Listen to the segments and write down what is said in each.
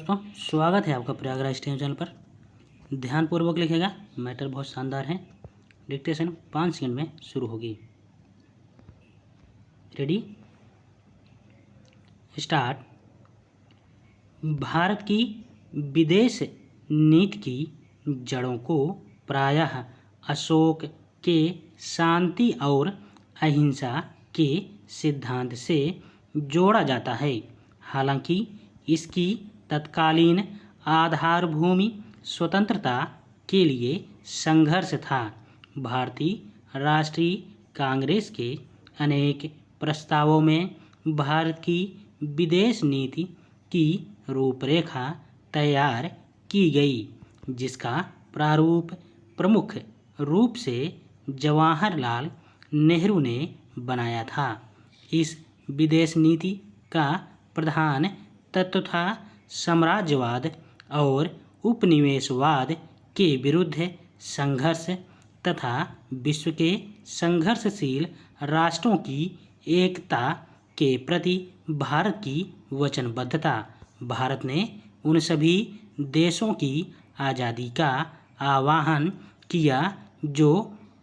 दोस्तों, स्वागत है आपका प्रयागराज टीवी चैनल पर। ध्यानपूर्वक लिखेगा, मैटर बहुत शानदार है। डिक्टेशन 5 सेकंड में शुरू होगी। Ready, start. भारत की विदेश नीति की जड़ों को प्रायः अशोक के शांति और अहिंसा के सिद्धांत से जोड़ा जाता है। हालांकि इसकी तत्कालीन आधारभूमि स्वतंत्रता के लिए संघर्ष था। भारतीय राष्ट्रीय कांग्रेस के अनेक प्रस्तावों में भारत की विदेश नीति की रूपरेखा तैयार की गई, जिसका प्रारूप प्रमुख रूप से जवाहरलाल नेहरू ने बनाया था। इस विदेश नीति का प्रधान तत्व था साम्राज्यवाद और उपनिवेशवाद के विरुद्ध संघर्ष तथा विश्व के संघर्षशील राष्ट्रों की एकता के प्रति भारत की वचनबद्धता। भारत ने उन सभी देशों की आज़ादी का आह्वान किया जो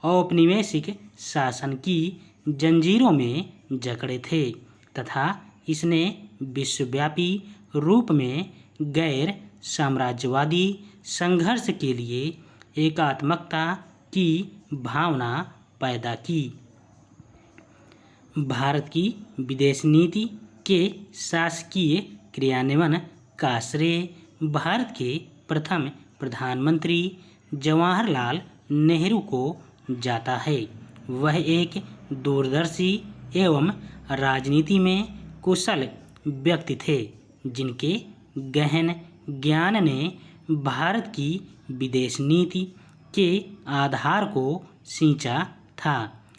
औपनिवेशिक शासन की जंजीरों में जकड़े थे, तथा इसने विश्वव्यापी रूप में गैर साम्राज्यवादी संघर्ष के लिए एकात्मकता की भावना पैदा की। भारत की विदेश नीति के शासकीय क्रियान्वयन का श्रेय भारत के प्रथम प्रधानमंत्री जवाहरलाल नेहरू को जाता है। वह एक दूरदर्शी एवं राजनीति में कुशल व्यक्ति थे, जिनके गहन ज्ञान ने भारत की विदेश नीति के आधार को सींचा था।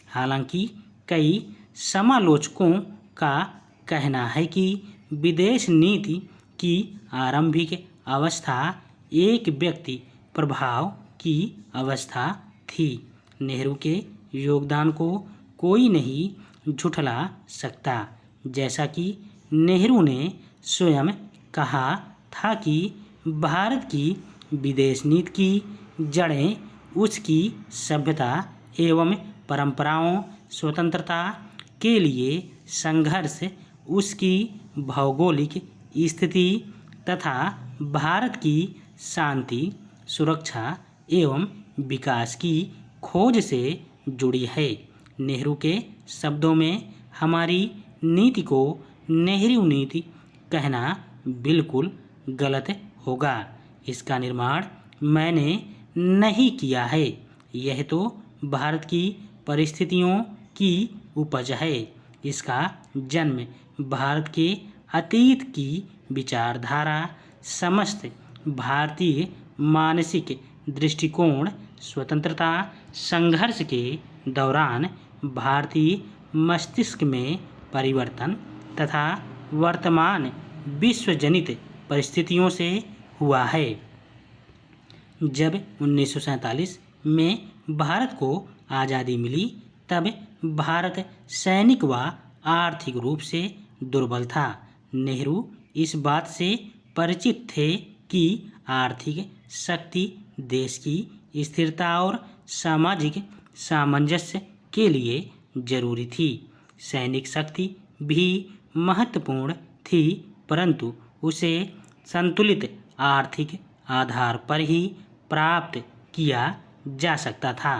हालांकि कई समालोचकों का कहना है कि विदेश नीति की आरंभिक अवस्था एक व्यक्ति प्रभाव की अवस्था थी। नेहरू के योगदान को कोई नहीं झुठला सकता, जैसा कि नेहरू ने स्वयं कहा था कि भारत की विदेश नीति की जड़ें उसकी सभ्यता एवं परंपराओं, स्वतंत्रता के लिए संघर्ष, उसकी भौगोलिक स्थिति तथा भारत की शांति, सुरक्षा एवं विकास की खोज से जुड़ी है। नेहरू के शब्दों में हमारी नीति को नेहरू नीति कहना बिल्कुल गलत होगा। इसका निर्माण मैंने नहीं किया है, यह तो भारत की परिस्थितियों की उपज है। इसका जन्म भारत के अतीत की विचारधारा, समस्त भारतीय मानसिक दृष्टिकोण, स्वतंत्रता संघर्ष के दौरान भारतीय मस्तिष्क में परिवर्तन तथा वर्तमान विश्वजनित परिस्थितियों से हुआ है। जब 1947 में भारत को आज़ादी मिली, तब भारत सैनिक व आर्थिक रूप से दुर्बल था। नेहरू इस बात से परिचित थे कि आर्थिक शक्ति देश की स्थिरता और सामाजिक सामंजस्य के लिए जरूरी थी। सैनिक शक्ति भी महत्वपूर्ण थी, परंतु उसे संतुलित आर्थिक आधार पर ही प्राप्त किया जा सकता था।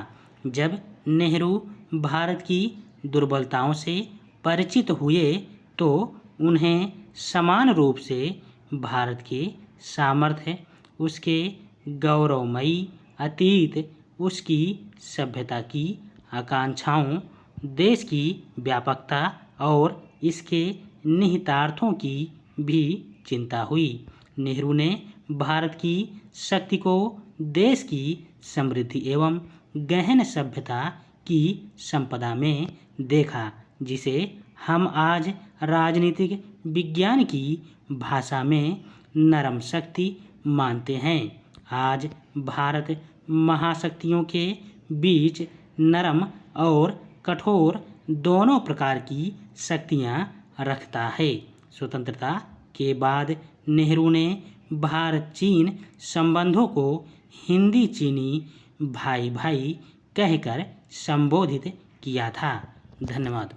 जब नेहरू भारत की दुर्बलताओं से परिचित हुए, तो उन्हें समान रूप से भारत के सामर्थ्य, उसके गौरवमयी अतीत, उसकी सभ्यता की आकांक्षाओं, देश की व्यापकता और इसके निहितार्थों की भी चिंता हुई। नेहरू ने भारत की शक्ति को देश की समृद्धि एवं गहन सभ्यता की संपदा में देखा, जिसे हम आज राजनीतिक विज्ञान की भाषा में नरम शक्ति मानते हैं। आज भारत महाशक्तियों के बीच नरम और कठोर दोनों प्रकार की शक्तियाँ रखता है। स्वतंत्रता के बाद नेहरू ने भारत चीन संबंधों को हिंदी चीनी भाई भाई कहकर संबोधित किया था। धन्यवाद।